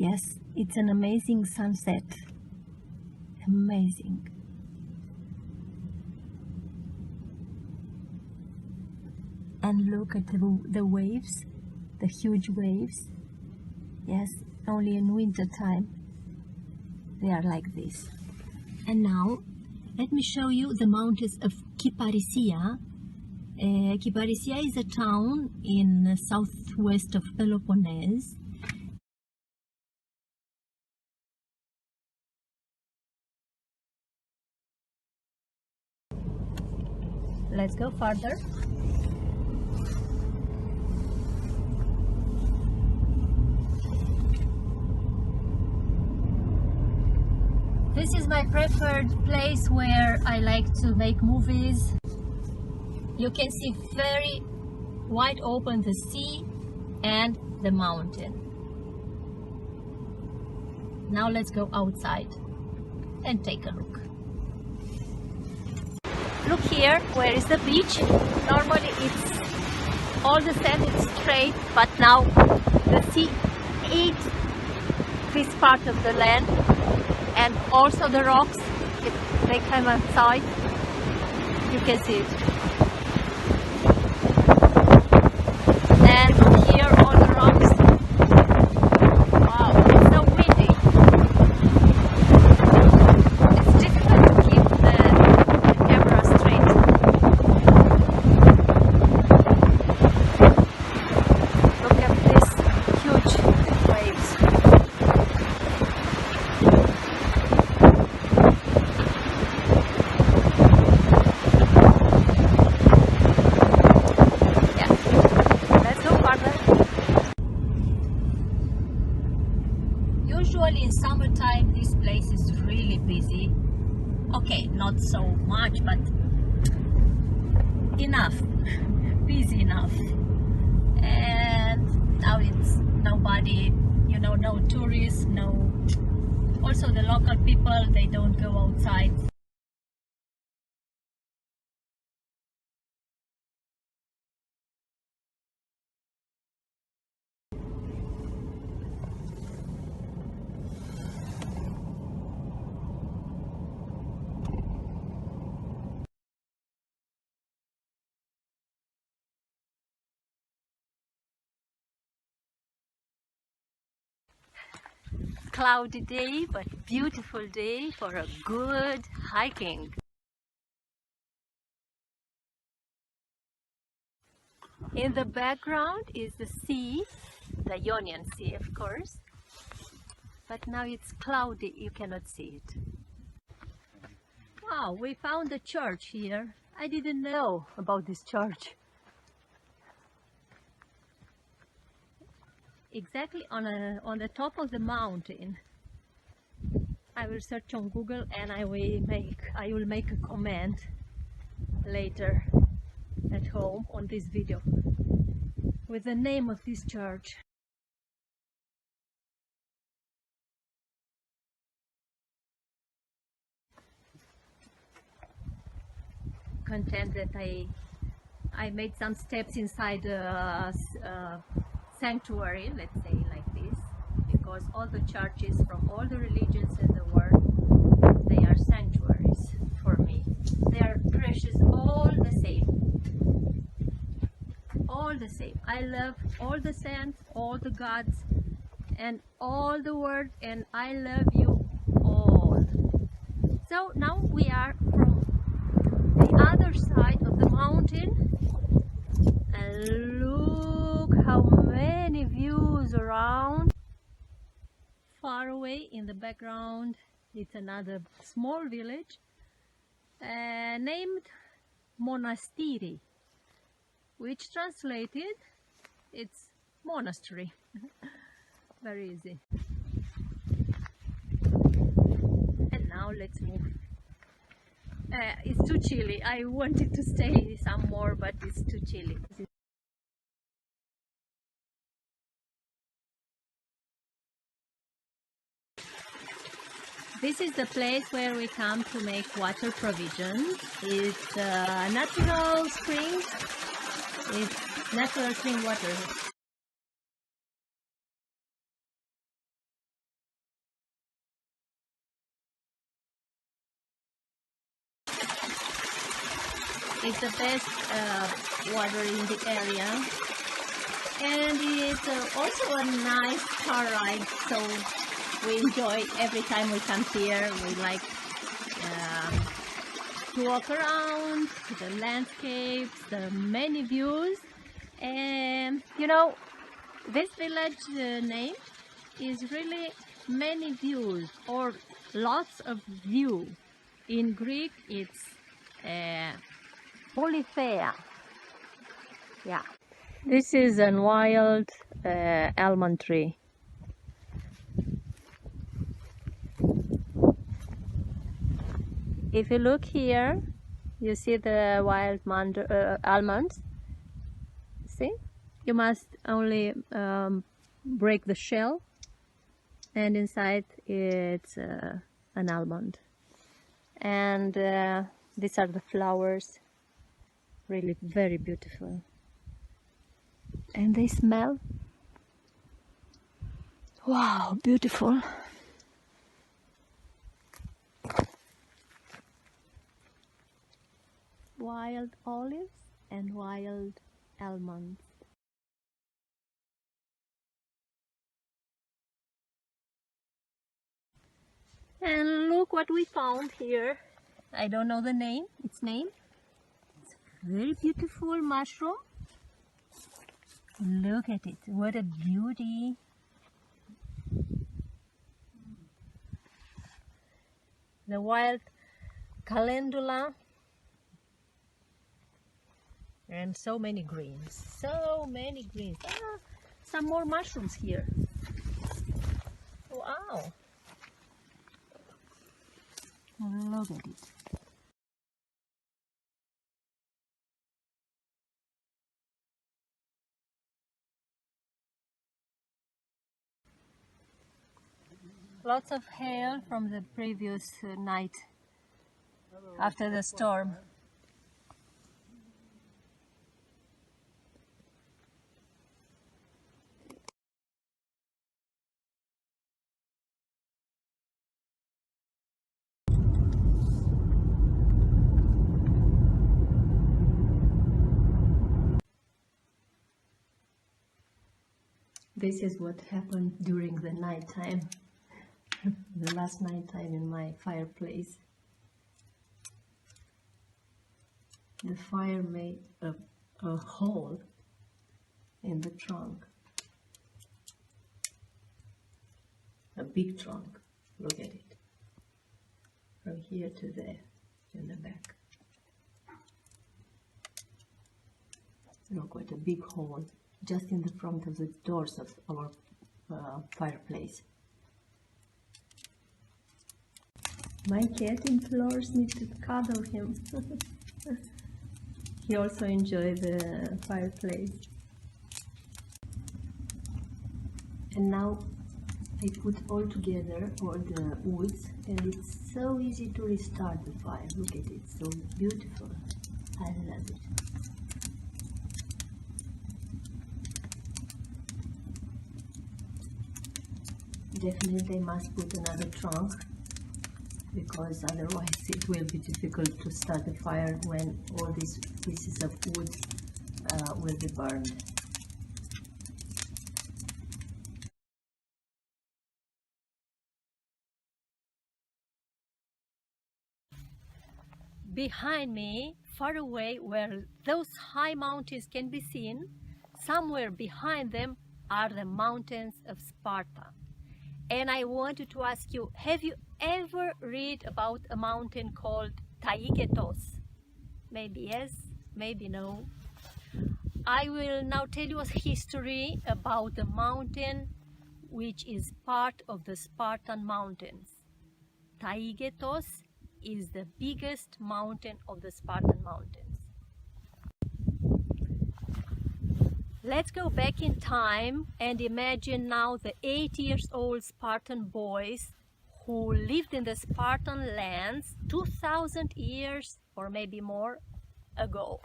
Yes, it's an amazing sunset. Amazing. And look at the waves, the huge waves. Yes, only in winter time they are like this. And now let me show you the mountains of Kipparisia. Kipparisia is a town in the southwest of Peloponnese. Let's go further. This is my preferred place where I like to make movies. You can see very wide open the sea and the mountain. Now let's go outside and take a look. Look here, where is the beach? Normally it's all the sand is straight, but now the sea eats this part of the land. And also the rocks, if they come outside, you can see it. And here all the rocks. Wow, it's so windy. It's difficult to keep the camera straight. Look at these huge waves. Usually in summertime this place is really busy. Okay, not so much, but enough, busy enough. And now it's nobody, you know, no tourists, no. Also the local people, they don't go outside. Cloudy day, but beautiful day for a good hiking. In the background is the sea, the Ionian Sea, of course, but now it's cloudy, you cannot see it. Wow, we found a church here. I didn't know about this church. Exactly on the top of the mountain. I will search on Google and I will make a comment later at home on this video with the name of this church. Content that I made some steps inside sanctuary, let's say like this, because all the churches from all the religions in the world, they are sanctuaries for me. They are precious, all the same. All the same. I love all the saints, all the gods, and all the world, and I love you all. So now we are from the other side of the mountain, and look how many views around. Far away in the background it's another small village named Monastiri, which translated it's monastery. Very easy. And now let's move. It's too chilly. I wanted to stay some more, but it's too chilly. This is the place where we come to make water provision. It's a natural spring. It's natural spring water. It's the best water in the area, and it's also a nice car ride. So we enjoy every time we come here. We like to walk around the landscapes, the many views, and you know, this village name is really many views or lots of view. In Greek, it's polythea. Yeah. This is a wild almond tree. If you look here, you see the wild almonds. See? You must only break the shell, and inside it's an almond. And these are the flowers, really very beautiful. And they smell, wow, beautiful. Wild olives and wild almonds. And look what we found here. I don't know the name, its name. It's a very beautiful mushroom. Look at it, what a beauty. The wild Calendula. And so many greens, so many greens. Ah, some more mushrooms here. Wow. Look at it. Lots of hail from the previous night after the storm. This is what happened during the night time, the last night time in my fireplace. The fire made a hole in the trunk, a big trunk. Look at it, from here to there, in the back. Look what a big hole, just in the front of the doors of our fireplace. My cat implores me to cuddle him. He also enjoys the fireplace. And now I put all together all the woods, and it's so easy to restart the fire. Look at it, so beautiful. I love it. Definitely must put another trunk, because otherwise it will be difficult to start the fire when all these pieces of wood will be burned. Behind me, far away, where those high mountains can be seen, somewhere behind them are the mountains of Sparta. And I wanted to ask you, have you ever read about a mountain called Taygetos? Maybe yes, maybe no. I will now tell you a history about the mountain which is part of the Spartan mountains. Taygetos is the biggest mountain of the Spartan mountains. Let's go back in time and imagine now the 8-year-old Spartan boys who lived in the Spartan lands 2000 years or maybe more ago.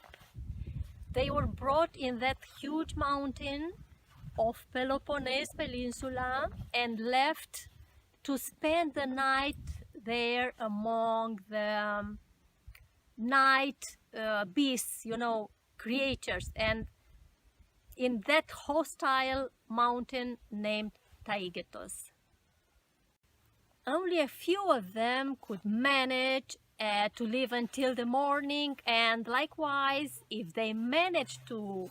They were brought in that huge mountain of Peloponnese Peninsula and left to spend the night there among the night beasts, creatures, and in that hostile mountain named Taigetos. Only a few of them could manage to live until the morning, and likewise, if they managed to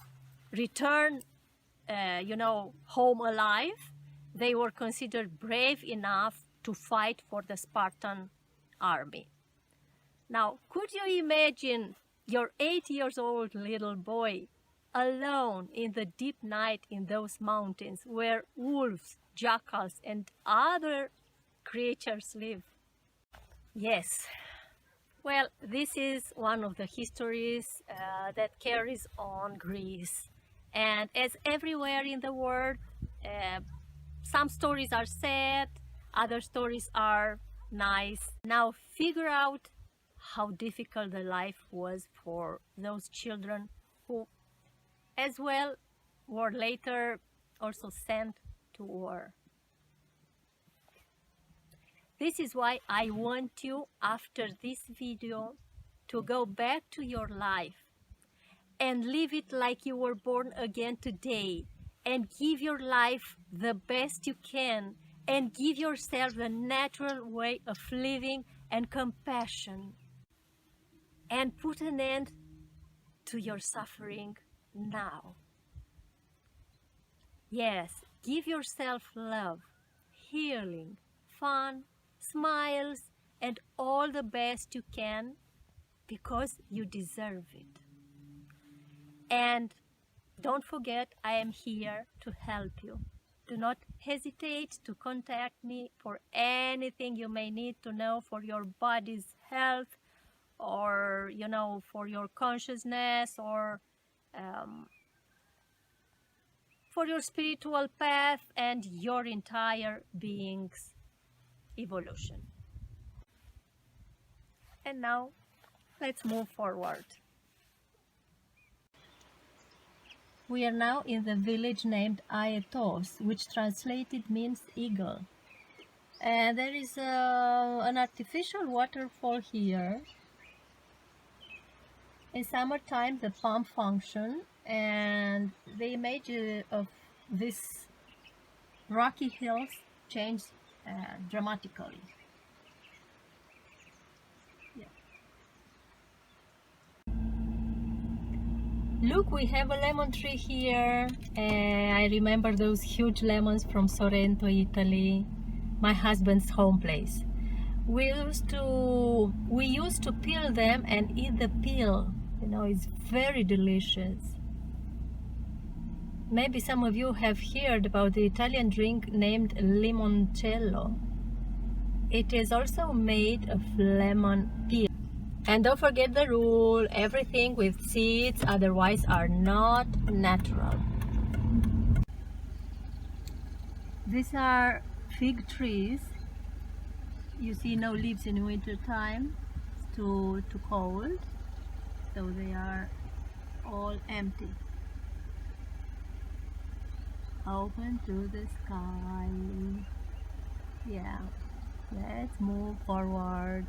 return, home alive, they were considered brave enough to fight for the Spartan army. Now, could you imagine your 8 years old little boy alone in the deep night in those mountains where wolves, jackals, and other creatures live? Yes. Well, this is one of the histories that carries on Greece. And as everywhere in the world, some stories are sad, other stories are nice. Now figure out how difficult the life was for those children who, as well, were later also sent to war. This is why I want you, after this video, to go back to your life and live it like you were born again today, and give your life the best you can, and give yourself the natural way of living and compassion, and put an end to your suffering now. Yes, give yourself love, healing, fun, smiles, and all the best you can, because you deserve it. And don't forget, I am here to help you. Do not hesitate to contact me for anything you may need to know for your body's health, or for your consciousness, or for your spiritual path and your entire being's evolution. And now let's move forward. We are now in the village named Aetos, which translated means eagle. And there is an artificial waterfall here. In summertime, the pump function, and the image of these rocky hills changed dramatically. Look, we have a lemon tree here. I remember those huge lemons from Sorrento, Italy, my husband's home place. We used to peel them and eat the peel. It's very delicious. Maybe some of you have heard about the Italian drink named limoncello. It is also made of lemon peel. And don't forget the rule, everything with seeds otherwise are not natural. These are fig trees. You see no leaves in winter time. It's too cold. So they are all empty. Open to the sky. Yeah, let's move forward.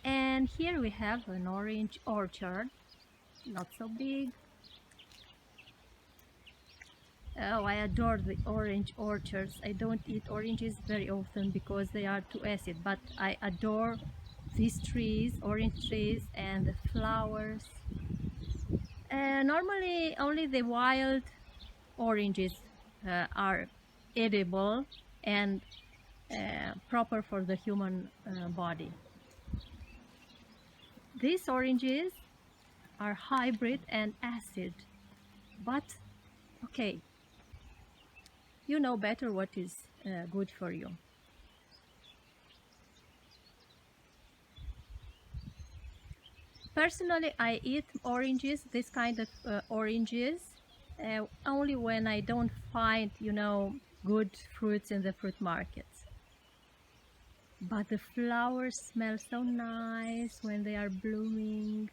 And here we have an orange orchard, not so big. Oh, I adore the orange orchards. I don't eat oranges very often because they are too acid, but I adore these trees, orange trees, and the flowers. Normally only the wild oranges are edible and proper for the human body. These oranges are hybrid and acid, but okay, you know better what is good for you. Personally, I eat oranges, this kind of oranges, only when I don't find, good fruits in the fruit markets. But the flowers smell so nice when they are blooming.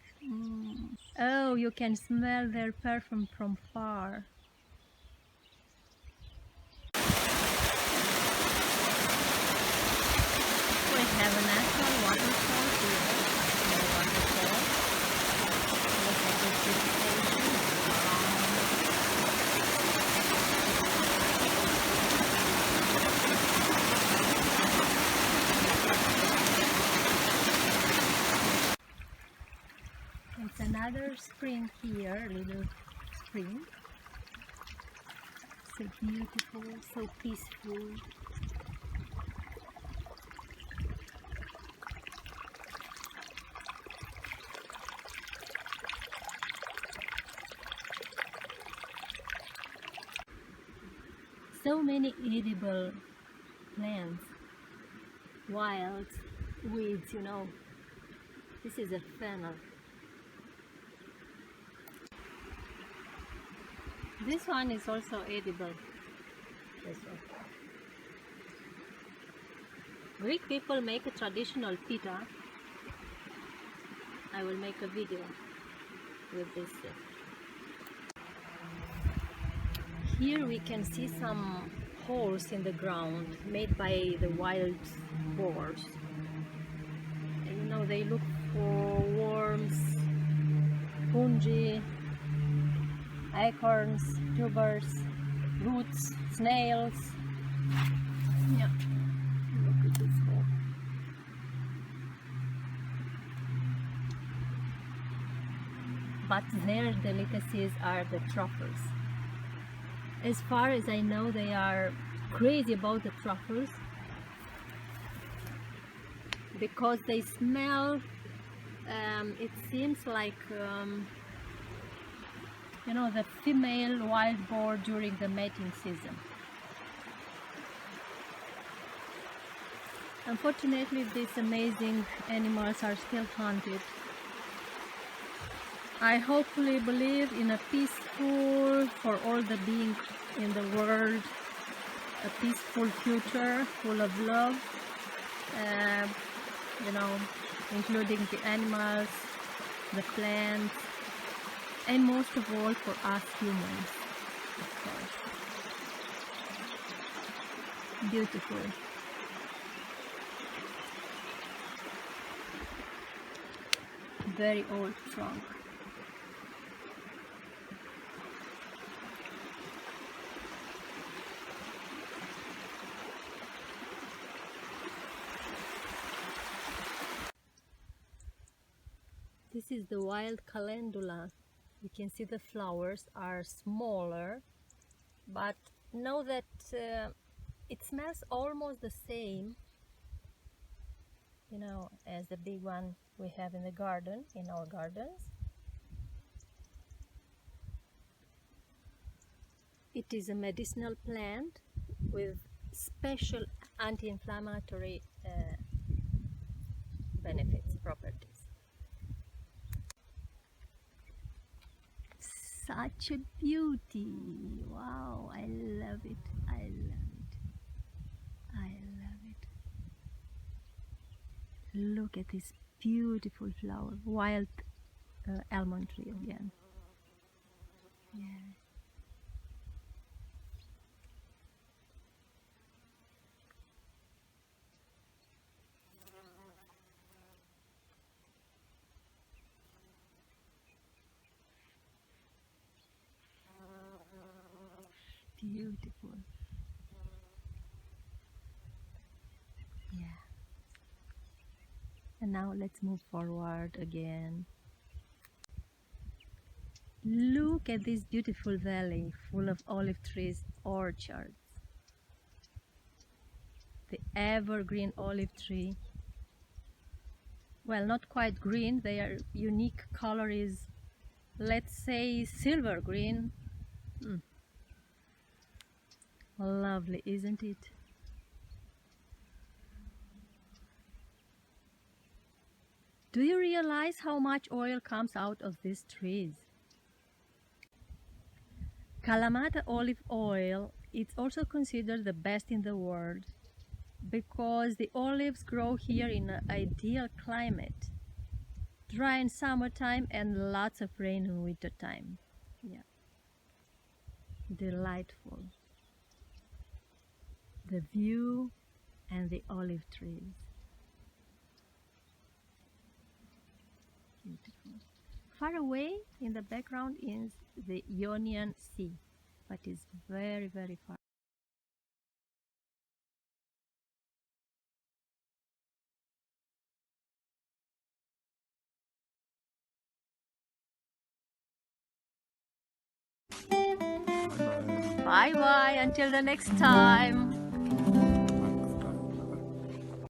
Oh, you can smell their perfume from far. We have a natural waterfall here. It's another spring here, little spring. So beautiful, so peaceful. So many edible plants, wild weeds, you know. This is a fennel. This one is also edible. This one. Greek people make a traditional pita. I will make a video with this. Here we can see some holes in the ground made by the wild boars. And, you know, they look for worms, fungi, acorns, tubers, roots, snails. Yeah, look at this hole. But their delicacies are the truffles. As far as I know, they are crazy about the truffles because they smell, it seems like, you know, the female wild boar during the mating season. Unfortunately, these amazing animals are still hunted. I hopefully believe in a peaceful, for all the beings in the world, a peaceful future full of love, you know, including the animals, the plants, and most of all for us humans, of course. Beautiful. Very old trunk. This is the wild Calendula. You can see the flowers are smaller, but know that it smells almost the same, you know, as the big one we have in the garden, in our gardens. It is a medicinal plant with special anti-inflammatory benefits, properties. Such a beauty! Wow, I love it, I love it, I love it. Look at this beautiful flower, wild almond tree again. Yeah. Beautiful. Yeah. And now let's move forward again. Look at this beautiful valley full of olive trees, orchards. The evergreen olive tree. Well, not quite green, their unique color is, let's say, silver green. Lovely, isn't it? Do you realize how much oil comes out of these trees? Kalamata olive oil is also considered the best in the world because the olives grow here in an ideal climate. Dry in summertime and lots of rain in wintertime. Yeah. Delightful. The view and the olive trees. Beautiful. Far away in the background is the Ionian Sea, but it's very, very far. Bye bye until the next time.